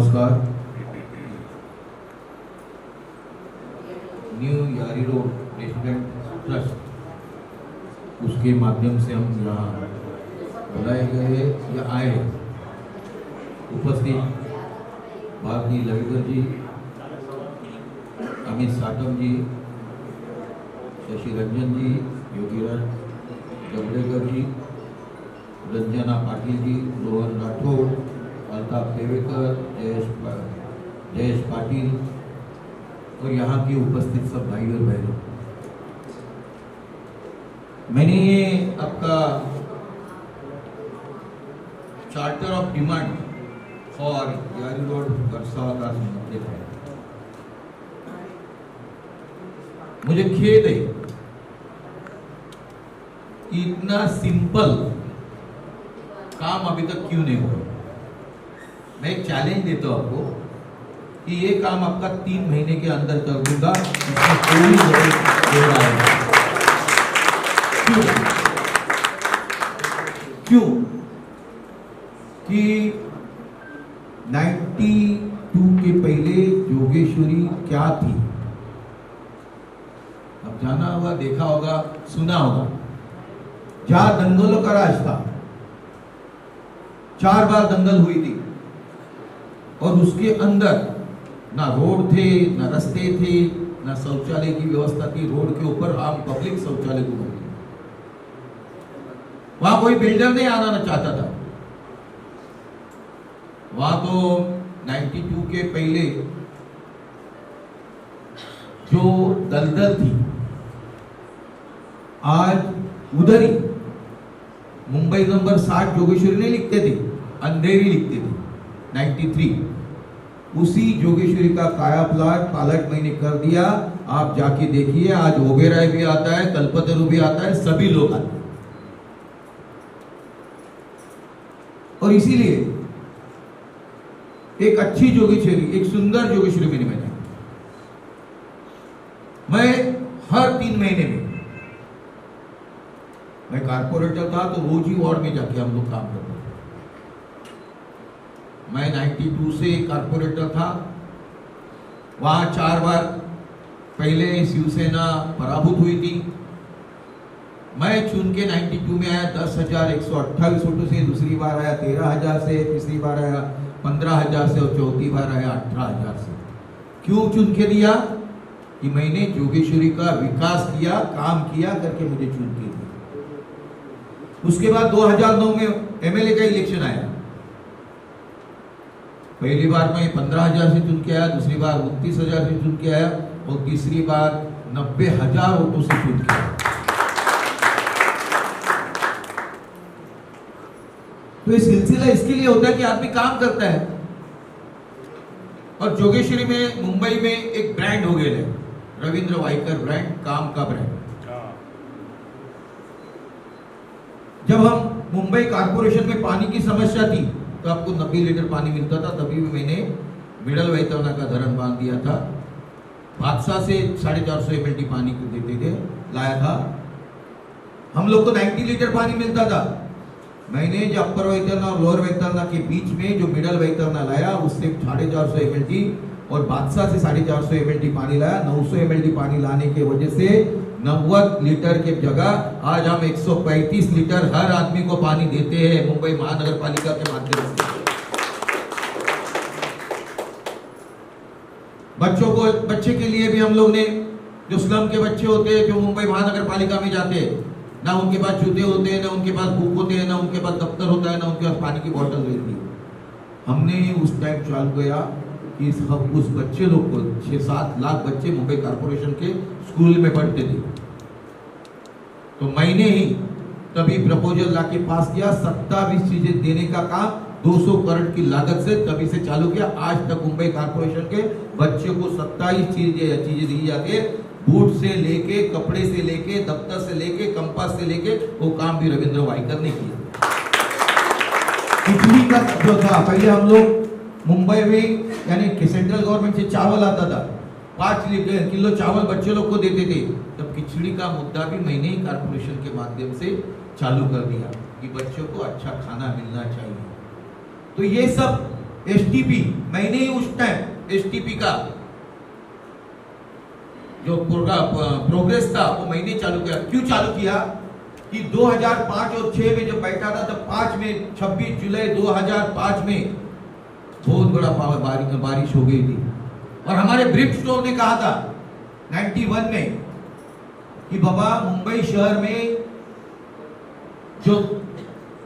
नमस्कार। न्यू यारी road resident trust उसके माध्यम से हम यहाँ बुलाए गए या आए। उपस्थित भारती लविकर जी, अमित साटम जी, शशि रंजन जी, योगीराज जवडेकर जी, रंजना पाटिल जी, रोहन राठौड़, अल्ताफ देवेकर, जयेश पाटिल और यहाँ की उपस्थित सब भाई और बहनों, मैंने ये आपका चार्टर ऑफ डिमांड फॉर यारी रोड वर्सोवा का संबंधित है। मुझे खेद है कि इतना सिंपल काम अभी तक क्यों नहीं हुआ। मैं एक चैलेंज देता हूं आपको कि ये काम आपका 3 महीने के अंदर कर दूंगा, इसमें कोई क्यों कि 92 के पहले जोगेश्वरी क्या थी, अब जाना होगा, देखा होगा, सुना होगा। जहां दंगलों का राज था, 4 बार दंगल हुई थी और उसके अंदर ना रोड थे, ना रास्ते थे, ना शौचालय की व्यवस्था थी। रोड के ऊपर आम पब्लिक शौचालय को बनती, वहां कोई बिल्डर नहीं आना चाहता था। वहां तो 92 के पहले जो दलदल थी, आज उधर ही मुंबई नंबर 60 जोगेश्वरी नहीं लिखते थे, अंधेरी लिखते थे। 93 उसी जोगेश्वरी का काया पालट मैंने कर दिया। आप जाके देखिए, आज ओबेराय भी आता है, कल्पतरु भी आता है, सभी लोग आते हैं। और इसीलिए एक अच्छी जोगेश्वरी, एक सुंदर जोगेश्वरी मैंने बनाई। मैं हर 3 महीने में, मैं कारपोरेटर था तो रोज ही वार्ड में जाके हम लोग काम करते थे। मैं 92 से कारपोरेटर था, वहां 4 बार पहले शिवसेना पराभूत हुई थी। मैं चुन के 92 में आया 10,128 वोटों से, दूसरी बार आया 13,000 से, तीसरी बार आया 15,000 से और चौथी बार आया 18,000 से। क्यों चुन के दिया? कि मैंने जोगेश्वरी का विकास किया, काम किया करके मुझे चुन के दिया। उसके बाद 2009 में एमएलए का इलेक्शन आया। पहली बार मैं 15,000 से चुन के आया, दूसरी बार 29,000 से चुन के आया और तीसरी बार 90,000 वोटों से चुन के आया। तो ये सिलसिला इसके लिए होता है कि आदमी काम करता है। और जोगेश्वरी में, मुंबई में एक ब्रांड हो गया है, रविंद्र वाइकर ब्रांड, काम का ब्रांड। जब हम मुंबई कारपोरेशन में पानी की समस्या थी तो आपको 90 लीटर पानी मिलता था, तभी भी मैंने मिडल वैतरना का धरण बांध दिया था। हादसा से 450 ml पानी को देते थे, लाया था। हम लोग को 90 लीटर पानी मिलता था। मैंने जो अपर वैतरना और लोअर वैतरना के बीच में जो मिडल वैतरना लाया, उससे 450 ml और बादशाह से 450 ml पानी लाया। 900 ml पानी लाने की वजह से 90 लीटर के जगह आज हम 135 लीटर हर आदमी को पानी देते हैं मुंबई महानगर पालिका के माध्यम से। बच्चे के लिए भी हम लोग ने, जो स्लम के बच्चे होते हैं, जो मुंबई महानगर पालिका में जाते हैं, ना उनके पास जूते होते हैं, ना उनके पास बुक होते हैं, ना उनके पास दफ्तर होता है, ना उनके पास पानी की बोतल रहती है। हमने उस टाइम चालू किया कि उस बच्चे लोग को 6-7 लाख बच्चे मुंबई कारपोरेशन के स्कूल में पढ़ते थे। तो मैंने ही तभी प्रपोजल लाके पास किया, 27 चीजें देने का काम 200 करोड़ की लागत से तभी से चालू किया। आज तक मुंबई कारपोरेशन के बच्चों को 27 चीजें दी जाती है। बूट से लेके, कपड़े से लेके, दफ्तर से लेके, कंपास से लेके, वो काम भी रविंद्र वाइकर ने किया। खिचड़ी का जो था, पहले हम लोग मुंबई में, यानी सेंट्रल गवर्नमेंट से चावल आता था, 5 किलो चावल बच्चे लोग को देते थे। तब खिचड़ी का मुद्दा भी मैंने ही कारपोरेशन के माध्यम से चालू कर दिया कि बच्चों को अच्छा खाना मिलना चाहिए। तो ये सब एसटीपी, मैंने ही उस टाइम एसटीपी का जो प्रोग्रेस था वो मैंने चालू किया। क्यों चालू किया कि 2005 और 6 में जब बैठा था तब 5 में 26 जुलाई 2005 में बहुत बड़ा बारिश हो गई थी और हमारे ब्रिकस्टोन ने कहा था 91 में कि बाबा मुंबई शहर में जो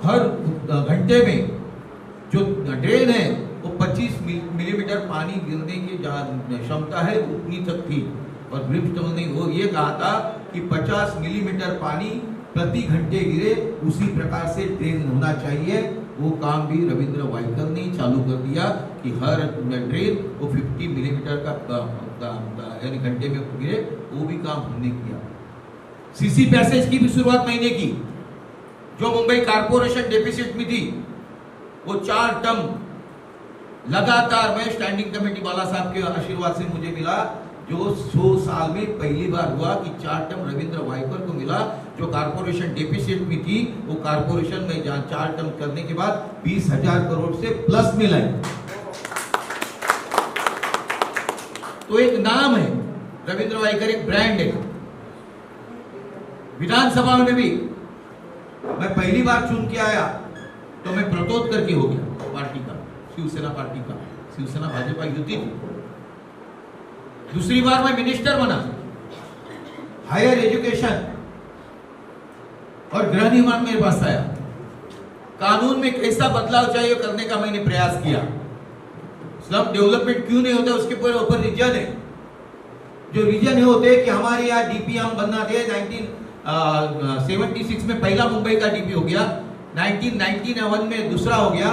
हर घंटे में जो ड्रेन है वो 25 मिलीमीटर पानी गिरने की क्षमता है, उतनी तक थी। और ब्रिकस्टोन ने वो ये कहा था कि 50 मिलीमीटर पानी प्रति घंटे गिरे, उसी प्रकार से ड्रेन होना चाहिए। वो काम भी रविंद्र वाइकर ने चालू कर दिया कि हर ड्रेन वो 50 मिलीमीटर का यानी घंटे में गिरे, वो भी काम हमने किया। सीसी पैसेज की भी शुरुआत मैंने की, जो मुंबई कारपोरेशन डेफिसिट में थी, वो 4 टर्म लगातार मैं स्टैंडिंग कमेटी बाला साहब के आशीर्वाद से मुझे मिला, जो 100 साल में पहली बार हुआ कि 4 टर्म रविंद्र वाइकर को मिला। जो कारपोरेशन डेफिसिट में थी वो कारपोरेशन में 4 टर्म करने के बाद 20,000 करोड़ से प्लस मिला है। तो एक नाम है रविंद्र वाइकर, एक ब्रांड है। विधानसभा में भी मैं पहली बार चुन के आया तो मैं प्रतोद करके हो गया पार्टी का, शिवसेना पार्टी का, शिवसेना भाजपा युति थी। दूसरी बार मैं मिनिस्टर बना, हायर एजुकेशन और गृह निर्माण मेरे पास आया। कानून में कैसा बदलाव चाहिए करने का मैंने प्रयास किया। स्लम डेवलपमेंट क्यों नहीं होता उसके ऊपर रीजन है। जो रीजन ये होते कि हमारे यहाँ डीपी हम बनना थे 1976 में पहला मुंबई का डीपी हो गया, 1991 में दूसरा हो गया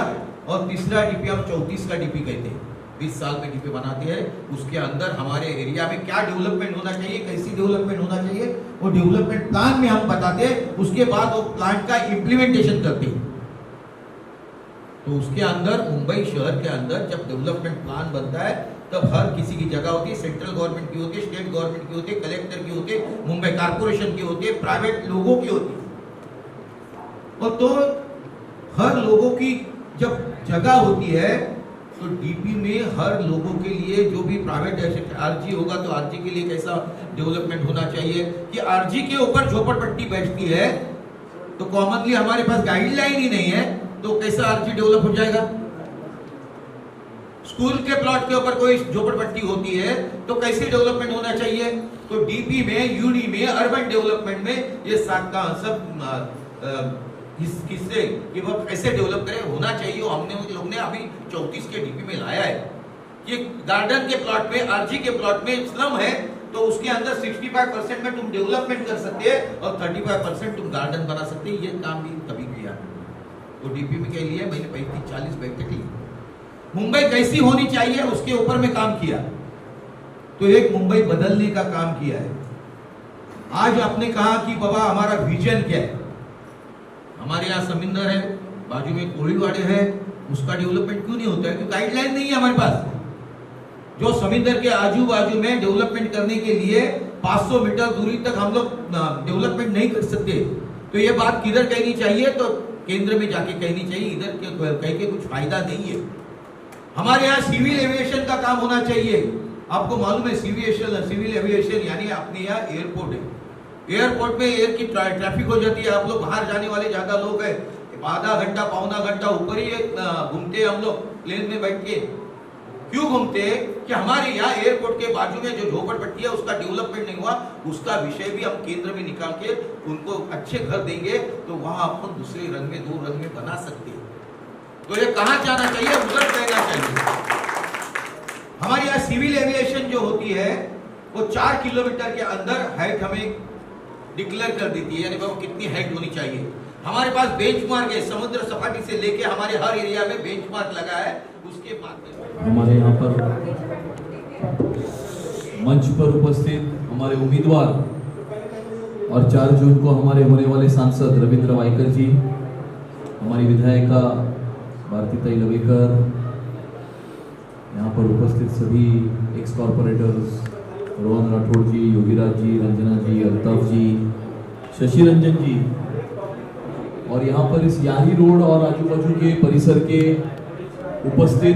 और तीसरा डीपी हम 34 का डीपी कहते हैं। 20 साल में डीपी बनाते हैं, उसके अंदर हमारे एरिया में क्या डेवलपमेंट होना चाहिए, कैसी डेवलपमेंट होना चाहिए, वो डेवलपमेंट प्लान में हम बताते हैं। उसके बाद वो प्लान का इम्प्लीमेंटेशन करते हैं। तो उसके अंदर मुंबई शहर के अंदर जब डेवलपमेंट प्लान बनता है तब हर किसी की जगह होती है, सेंट्रल गवर्नमेंट की होती है, स्टेट गवर्नमेंट की होती है, कलेक्टर की होती है, मुंबई कारपोरेशन की होती है, प्राइवेट लोगों की होती है। और तो हर लोगों की जब जगह होती है तो डीपी में हर लोगों के लिए जो भी प्राइवेट आरजी होगा तो आरजी के लिए कैसा डेवलपमेंट होना चाहिए कि आरजी के ऊपर झोपड़पट्टी बैठती है तो कॉमनली हमारे पास गाइडलाइन ही नहीं है, तो कैसा आरजी डेवलप हो जाएगा। स्कूल के प्लॉट के ऊपर कोई झोपड़पट्टी होती है तो कैसे डेवलपमेंट होना चाहिए। तो डीपी में, यूडी में, अर्बन डेवलपमेंट में ये सब किससे कि वो कैसे डेवलप करें होना चाहिए, हमने लोग ने अभी 34 के डीपी में लाया है कि गार्डन के प्लॉट में, आरजी के प्लॉट में स्लम है तो उसके अंदर 65% में तुम डेवलपमेंट कर सकते हैं और 35% तुम गार्डन बना सकते हैं। ये काम भी कभी किया तो डीपी में के लिए मैंने 35-40 बैठक ली। मुंबई कैसी होनी चाहिए उसके ऊपर में काम किया, तो एक मुंबई बदलने का काम किया है। आज आपने कहा कि बाबा हमारा विजन क्या है। हमारे यहाँ समुंदर है, बाजू में कोळीवाड़े है, उसका डेवलपमेंट क्यों नहीं होता है? क्योंकि गाइडलाइन नहीं है हमारे पास। जो समुंदर के आजू बाजू में डेवलपमेंट करने के लिए 500 मीटर दूरी तक हम लोग डेवलपमेंट नहीं कर सकते। तो ये बात किधर कहनी चाहिए? तो केंद्र में जाके कहनी चाहिए, इधर कह के कुछ फायदा नहीं है। हमारे यहाँ सिविल एविएशन का काम होना चाहिए। आपको मालूम है सिविल एविएशन यानी अपने यहाँ एयरपोर्ट है। एयरपोर्ट में एयर की ट्रैफिक हो जाती है, आप लोग बाहर जाने वाले ज्यादा लोग हैं, आधा घंटा पौना घंटा ऊपर ही घूमते हम लोग प्लेन में बैठ के। क्यों घूमते कि हमारे यहाँ एयरपोर्ट के बाजू में जो झोपड़पट्टी है उसका डेवलपमेंट नहीं हुआ, उसका विषय भी हम केंद्र में निकाल के उनको अच्छे घर देंगे तो वहां अपन दूसरे रंग में, 2 रंग में बना सकते हैं। तो ये कहाँ जाना चाहिए? उधर रहना चाहिए। हमारे यहाँ सिविल एविएशन जो होती है वो 4 किलोमीटर के अंदर हाइट हमें डिक्लेयर कर देती है, यानी वो कितनी हाइट होनी चाहिए। हमारे पास बेंचमार्क है, समुद्र सपाटी से लेके हमारे हर एरिया में बेंचमार्क लगा है। उसके बाद हमारे यहाँ पर मंच पर उपस्थित हमारे उम्मीदवार और 4 जून को हमारे होने वाले सांसद रविंद्र वाइकर जी, हमारी विधायिका भारतीताई लवेकर, यहाँ पर उपस्थित सभी एक्स कॉर्पोरेटर्स रोहन राठौड़ जी, योगीराज जी, रंजना जी, अल्ताफ जी, शशि रंजन जी, और यहाँ पर इस याही रोड और आजू बाजू के परिसर के उपस्थित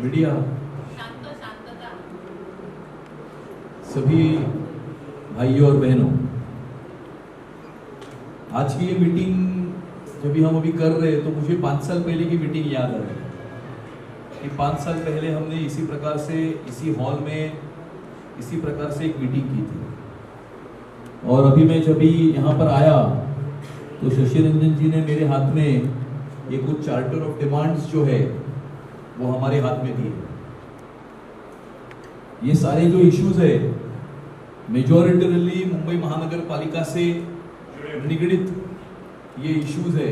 मीडिया, सभी भाइयों और बहनों, आज की ये मीटिंग जब भी हम अभी कर रहे हैं तो मुझे 5 साल पहले की मीटिंग याद आ रही है कि 5 साल पहले हमने इसी प्रकार से इसी हॉल में इसी प्रकार से एक मीटिंग की थी। और अभी मैं जब भी यहाँ पर आया तो शशि रंजन जी ने मेरे हाथ में ये कुछ चार्टर ऑफ डिमांड्स जो है वो हमारे हाथ में दिए। ये सारे जो इश्यूज है मेजॉरिटरली मुंबई महानगर पालिका से निगडित ये इश्यूज है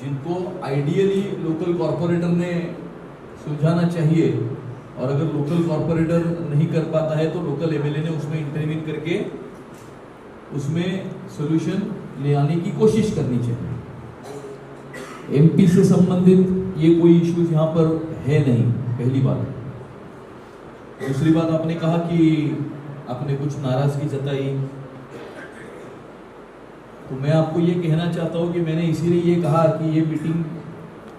जिनको आइडियली लोकल कॉरपोरेटर ने सुलझाना चाहिए, और अगर लोकल कॉरपोरेटर नहीं कर पाता है तो लोकल एमएलए ने उसमें इंटरवीन करके उसमें सॉल्यूशन ले आने की कोशिश करनी चाहिए। एमपी से संबंधित ये कोई इश्यूज यहाँ पर है नहीं, पहली बात। दूसरी बात, आपने कहा कि आपने कुछ नाराजगी जताई, तो मैं आपको ये कहना चाहता हूँ कि मैंने इसीलिए ये कहा कि ये मीटिंग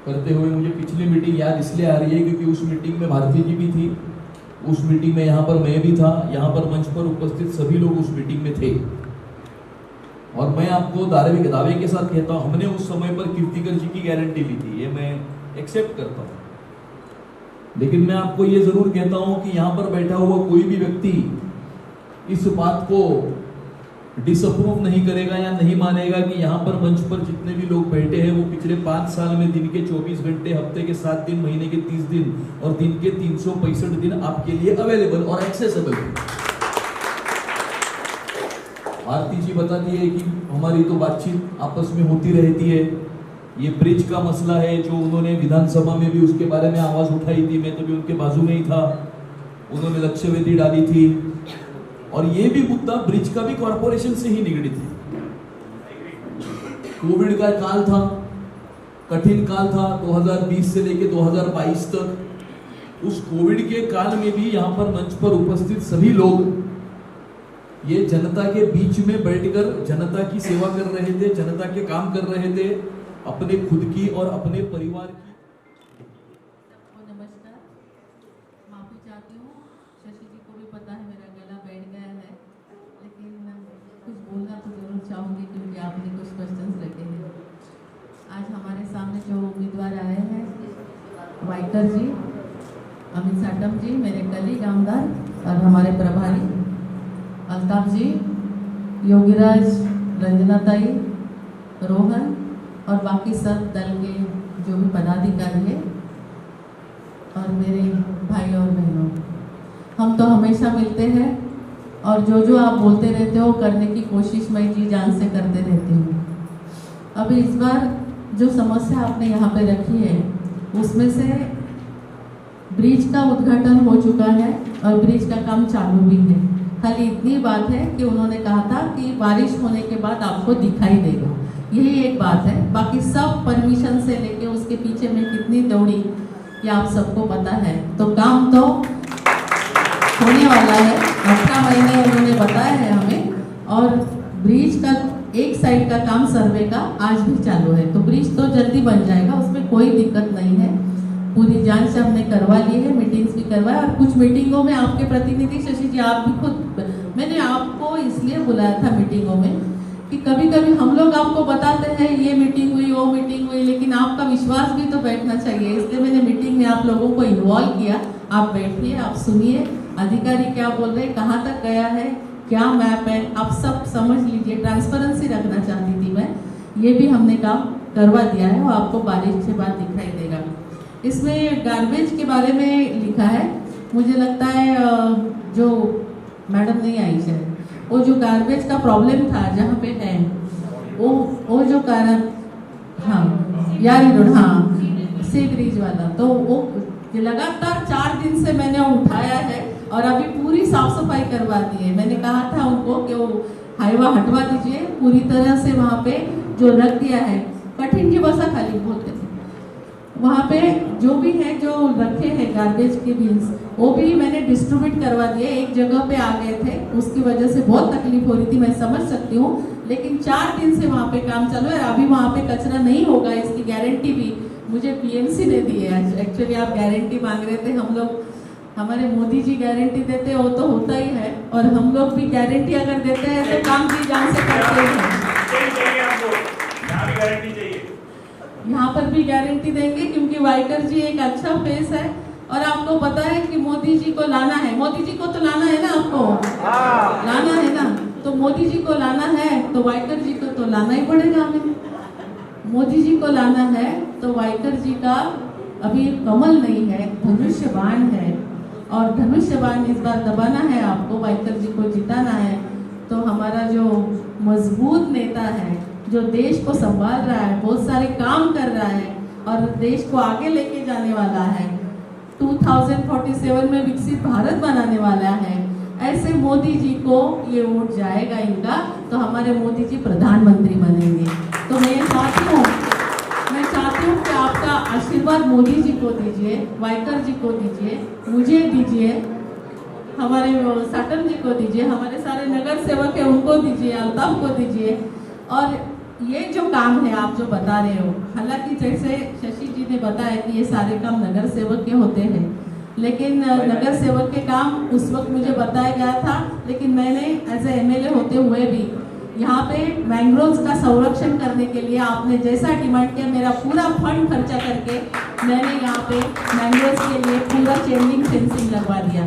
करते हुए मुझे पिछली मीटिंग याद इसलिए आ रही है क्योंकि उस मीटिंग में भारती जी भी थी, उस मीटिंग में यहाँ पर मैं भी था, यहाँ पर मंच पर उपस्थित सभी लोग उस मीटिंग में थे। और मैं आपको दावे के साथ कहता हूँ, हमने उस समय पर कीर्तिकर जी की गारंटी ली थी, ये मैं एक्सेप्ट करता हूँ। लेकिन मैं आपको ये जरूर कहता हूँ कि यहाँ पर बैठा हुआ कोई भी व्यक्ति इस बात को डिसअप्रूव नहीं करेगा या नहीं मानेगा कि यहाँ पर मंच पर जितने भी लोग बैठे हैं वो पिछले 5 साल में दिन के 24 घंटे, हफ्ते के 7 दिन, महीने के 30 दिन और दिन के 365 दिन आपके लिए अवेलेबल और एक्सेसिबल है। आरती जी बताती है कि हमारी तो बातचीत आपस में होती रहती है। ये ब्रिज का मसला है जो उन्होंने विधानसभा में भी उसके बारे में आवाज उठाई थी, मैं तो भी उनके बाजू में ही था, उन्होंने लक्ष्यवेदी डाली थी। और ये भी मुद्दा ब्रिज का भी कॉरपोरेशन से ही निगड़ित है। कोविड का काल था, कठिन काल था 2020 से लेकर 2022 तक। उस कोविड के काल में भी यहाँ पर मंच पर उपस्थित सभी लोग ये जनता के बीच में बैठकर जनता की सेवा कर रहे थे, जनता के काम कर रहे थे, अपने खुद की और अपने परिवार की। नमस्कार, माफी चाहती हूँ, शशि जी को भी पता है मेरा गला बैठ गया है, लेकिन कुछ बोलना तो जरूर चाहूँगी क्योंकि आपने कुछ क्वेश्चंस रखे हैं। आज हमारे सामने जो उम्मीदवार आए हैं, वाइकर जी, अमित साटम जी, मेरे कलीग आमदार और हमारे प्रभारी अल्ताफ जी, योगीराज, रंजनाताई, रोहन और बाकी सब दल के जो भी पदाधिकारी है और मेरे भाई और बहनों, हम तो हमेशा मिलते हैं और जो आप बोलते रहते हो करने की कोशिश मैं जी जान से करते रहती हूँ। अभी इस बार जो समस्या आपने यहाँ पे रखी है उसमें से ब्रिज का उद्घाटन हो चुका है और ब्रिज का काम चालू भी है। खाली इतनी बात है कि उन्होंने कहा था कि बारिश होने के बाद आपको दिखाई देगा, यही एक बात है। बाकी सब परमिशन से लेके उसके पीछे में कितनी दौड़ी ये आप सबको पता है। तो काम तो होने वाला है, 18 महीने उन्होंने बताया है हमें, और ब्रिज का एक साइड का काम सर्वे का आज भी चालू है, तो ब्रिज तो जल्दी बन जाएगा, उसमें कोई दिक्कत नहीं है। पूरी जांच हमने करवा ली है, मीटिंग्स भी करवाया, और कुछ मीटिंगों में आपके प्रतिनिधि शशि जी आप भी खुद, मैंने आपको इसलिए बुलाया था मीटिंगों में कि कभी कभी हम लोग आपको बताते हैं ये मीटिंग हुई, वो मीटिंग हुई, लेकिन आपका विश्वास भी तो बैठना चाहिए, इसलिए मैंने मीटिंग में आप लोगों को इन्वॉल्व किया। आप बैठिए, आप सुनिए अधिकारी क्या बोल रहे हैं, कहाँ तक गया है, क्या मैप है, आप सब समझ लीजिए। ट्रांसपेरेंसी रखना चाहती थी मैं, ये भी हमने काम करवा दिया है, वो आपको बारिश के बाद दिखाई देगा। इसमें गार्बेज के बारे में लिखा है, मुझे लगता है जो मैडम नहीं आई शायद, वो जो गार्बेज का प्रॉब्लम था जहाँ पे है वो जो कारण, हाँ यारी रोड, हाँ सी ब्रिज वाला, तो वो लगातार 4 दिन से मैंने उठाया है और अभी पूरी साफ सफाई करवा दी है। मैंने कहा था उनको कि वो हाईवा हटवा दीजिए पूरी तरह से, वहाँ पे जो रख दिया है कठिन की बसा खाली बोलते थे, वहाँ पे जो भी है जो रखे हैं गार्बेज के बिन्स वो भी मैंने डिस्ट्रीब्यूट करवा दिए। एक जगह पे आ गए थे, उसकी वजह से बहुत तकलीफ हो रही थी, मैं समझ सकती हूँ, लेकिन 4 दिन से वहाँ पे काम चालू है। अभी वहाँ पे कचरा नहीं होगा इसकी गारंटी भी मुझे पीएमसी ने दी है। एक्चुअली आप गारंटी मांग रहे थे, हम लोग, हमारे मोदी जी गारंटी देते हैं वो तो होता ही है, और हम लोग भी गारंटी अगर देते हैं तो काम की जान से करते हैं। यहाँ पर भी गारंटी देंगे, क्योंकि वाइकर जी एक अच्छा फेस है, और आपको पता है कि मोदी जी को लाना है, मोदी जी को तो लाना है ना, आपको लाना है ना, तो मोदी जी को लाना है तो वाइकर जी को तो लाना ही पड़ेगा हमें। मोदी जी को लाना है तो वाइकर जी का अभी कमल नहीं है, धनुष्य बाण है, और धनुष्य बाण इस बार दबाना है आपको, वाइकर जी को जिताना है। तो हमारा जो मजबूत नेता है, जो देश को संभाल रहा है, बहुत सारे काम कर रहा है और देश को आगे लेके जाने वाला है, 2047 में विकसित भारत बनाने वाला है, ऐसे मोदी जी को ये वोट जाएगा इनका, तो हमारे मोदी जी प्रधानमंत्री बनेंगे। तो मैं चाहती हूँ कि आपका आशीर्वाद मोदी जी को दीजिए, वाइकर जी को दीजिए, मुझे दीजिए, हमारे साटन जी को दीजिए, हमारे सारे नगर सेवक है उनको दीजिए, अल्ताफ को दीजिए। और ये जो काम है आप जो बता रहे हो, हालांकि जैसे शशि जी ने बताया कि ये सारे काम नगर सेवक के होते हैं, लेकिन नगर सेवक के काम उस वक्त मुझे बताया गया था, लेकिन मैंने एज ए एमएलए होते हुए भी यहाँ पे मैंग्रोव्स का संरक्षण करने के लिए आपने जैसा डिमांड किया, मेरा पूरा फंड खर्चा करके मैंने यहाँ पे मैंग्रोव्स के लिए पूरा चेन लिंक फेंसिंग लगवा दिया,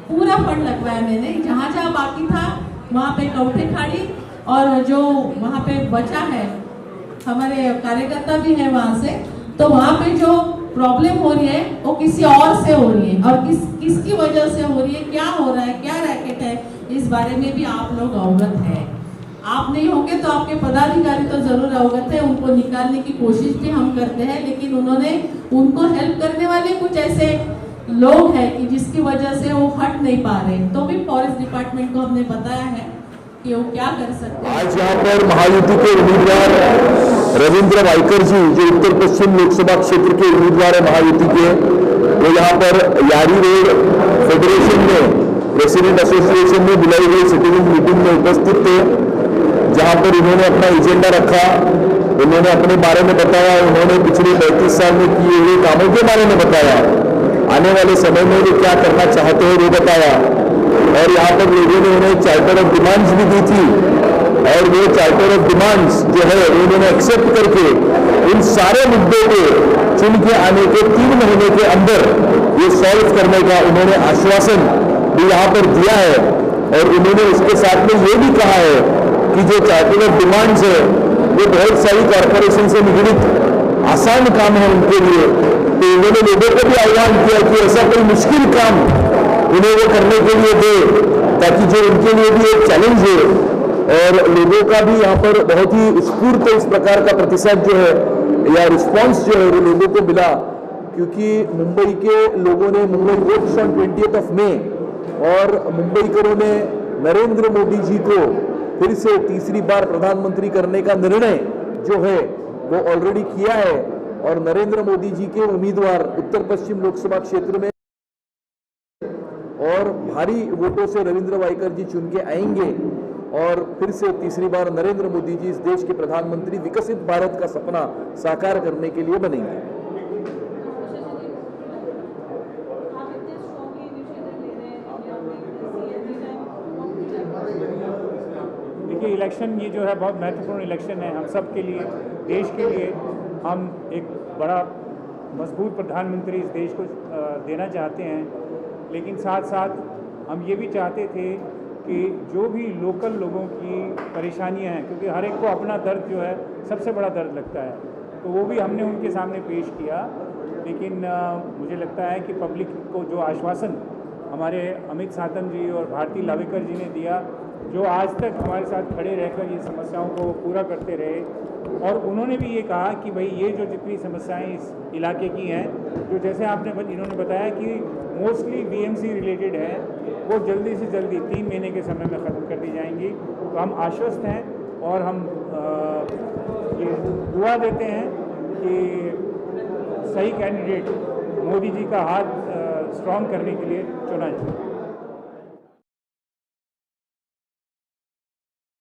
पूरा फंड लगवाया मैंने। जहाँ जहाँ बाकी था वहाँ पे कौठे खाड़ी, और जो वहाँ पे बचा है, हमारे कार्यकर्ता भी है वहाँ से, तो वहाँ पे जो प्रॉब्लम हो रही है वो किसी और से हो रही है, और किसकी वजह से हो रही है, क्या हो रहा है, क्या रैकेट है, इस बारे में भी आप लोग अवगत हैं। आप नहीं होंगे तो आपके पदाधिकारी तो जरूर अवगत है, उनको निकालने की कोशिश भी हम करते हैं, लेकिन उनको हेल्प करने वाले कुछ ऐसे लोग हैं कि जिसकी वजह से वो हट नहीं पा रहे, तो भी फॉरेस्ट डिपार्टमेंट को हमने बताया है कि वो क्या कर सकते हैं। आज यहाँ पर महायुति के उम्मीदवार रविंद्र वाइकर जी, जो उत्तर पश्चिम लोकसभा क्षेत्र के उम्मीदवार है महायुति के, वो यहाँ पर यारी रोड फेडरेशन में रेसिडेंट एसोसिएशन में बुलाई गई सिटीजन मीटिंग में उपस्थित थे, जहाँ पर उन्होंने अपना एजेंडा रखा, उन्होंने अपने बारे में बताया, उन्होंने पिछले 35 साल में किए हुए कामों के बारे में बताया, आने वाले समय में वो क्या करना चाहते हैं वो बताया, और यहाँ पर लोगों ने उन्हें चार्टर ऑफ डिमांड्स भी दी थी, और वो चार्टर ऑफ डिमांड्स जो है वो उन्होंने एक्सेप्ट करके इन सारे मुद्दों को चुन के आने के 3 महीने के अंदर ये सॉल्व करने का उन्होंने आश्वासन भी यहाँ पर दिया है। और उन्होंने उसके साथ में ये भी कहा है कि जो चार्टर ऑफ डिमांड्स है वो बहुत सारी कॉरपोरेशन से निगडित आसान काम है उनके लिए, तो उन्होंने लोगों को भी आह्वान किया कि ऐसा कोई मुश्किल काम उन्हें वो करने के लिए दे, ताकि जो उनके लिए भी एक चैलेंज है। और लोगों का भी यहाँ पर बहुत ही स्फूर्त इस प्रकार का प्रतिशत जो है या रिस्पांस जो है वो लोगों को मिला, क्योंकि मुंबई के लोगों ने मुंबई वोट्स ऑन 20 मई, और मुंबईकरों ने नरेंद्र मोदी जी को फिर से तीसरी बार प्रधानमंत्री करने का निर्णय जो है वो ऑलरेडी किया है, और नरेंद्र मोदी जी के उम्मीदवार उत्तर पश्चिम लोकसभा क्षेत्र में और भारी वोटों से रविंद्र वाइकर जी चुन के आएंगे, और फिर से तीसरी बार नरेंद्र मोदी जी इस देश के प्रधानमंत्री विकसित भारत का सपना साकार करने के लिए बनेंगे। देखिए, इलेक्शन ये जो है बहुत महत्वपूर्ण इलेक्शन है हम सब के लिए, देश के लिए। हम एक बड़ा मजबूत प्रधानमंत्री इस देश को देना चाहते हैं, लेकिन साथ साथ हम ये भी चाहते थे कि जो भी लोकल लोगों की परेशानियां हैं, क्योंकि हर एक को अपना दर्द जो है सबसे बड़ा दर्द लगता है, तो वो भी हमने उनके सामने पेश किया। लेकिन मुझे लगता है कि पब्लिक को जो आश्वासन हमारे अमित साटन जी और भारती लावेकर जी ने दिया, जो आज तक हमारे साथ खड़े रहकर ये समस्याओं को पूरा करते रहे, और उन्होंने भी ये कहा कि भाई ये जो जितनी समस्याएं इस इलाके की हैं, जो जैसे इन्होंने बताया कि मोस्टली बीएमसी रिलेटेड है, वो जल्दी से जल्दी 3 महीने के समय में ख़त्म कर दी जाएंगी। तो हम आश्वस्त हैं, और हम ये दुआ देते हैं कि सही कैंडिडेट मोदी जी का हाथ स्ट्रॉन्ग करने के लिए चुना जाए।